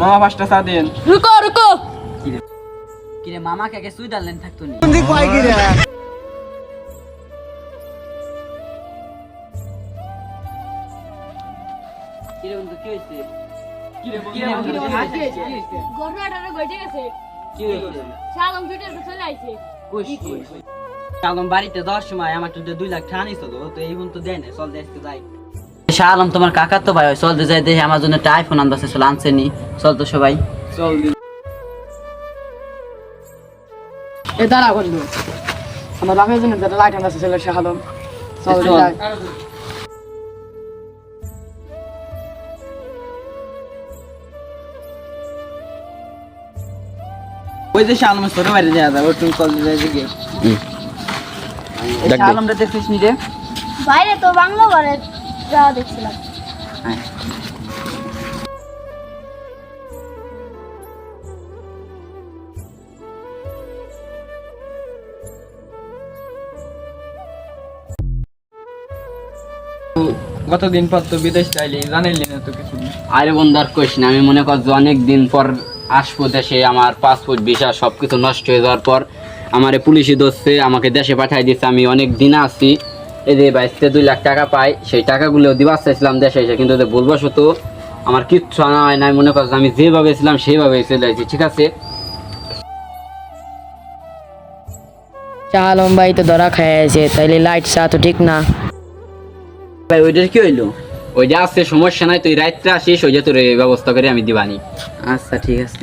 মামা পাঁচটা চা দেন। রুকো রুকো, কিরে মামা কাকে সুইজারল্যান্ড থাকতো নি? কিরে বন্ধু কি হইছে? ঘটনাটা ঘটে গেছে। কি হইছে? শালম ভিডিও চলে আইছে। শালম বাড়িতে 10 সময় আমার তো 2 লাখ টাকা নিছিল, তো এই তো দেয় না, চল দেখতে যাই। শালম তোমার কাকা তো ভাই, চল তো যাই দেখি আমার জন্য একটা আইফোন আনবাসে, চল আনছে নি, চল তো সবাই। চল দিন। এ দাঁড়া বন্ধু, আমার বাপের জন্য যেটা লাইট আনছে ছেলে শাহালম, চল চল। যাই। ওই যে শালমের ছোট বাইরে যাওয়া যাবে, একটু চল যাই দিকে। এই শালমটা দেখছিস নি রে? বাইরে তো বাংলা ঘরে যাওয়া দেখছিলাম। কতদিন পর তো বিদেশ চাইলি, জানাইলি না তো কিছু। আরে বন্ধু আর কইস না, আমি মনে কর যে অনেক দিন পর আসবো দেশে, আমার পাসপোর্ট ভিসা সবকিছু নষ্ট হয়ে যাওয়ার পর আমার পুলিশে ধরছে, আমাকে দেশে পাঠাই দিচ্ছে। আমি অনেক দিন আছি, এই যে 22-2 লাখ টাকা পাই, সেই টাকাগুলো দিবার চাইছিলাম দেশে এসে, কিন্তু ভুলবশত আমার কিচ্ছু আনা হয় না। মনে কর যে আমি যেভাবে ছিলাম সেইভাবে চলে আসছি, ঠিক আছে? শাহালম ভাই তো ধরা খাইছে, তাইলে লাইট চা তো ঠিক না। ভাই ওইটার কি হইলো? ওইটা আছে, সমস্যা নাই, তুই রাত্রে আসিস, ওইটা তোর ব্যবস্থা করে আমি দিবানি। আচ্ছা ঠিক আছে।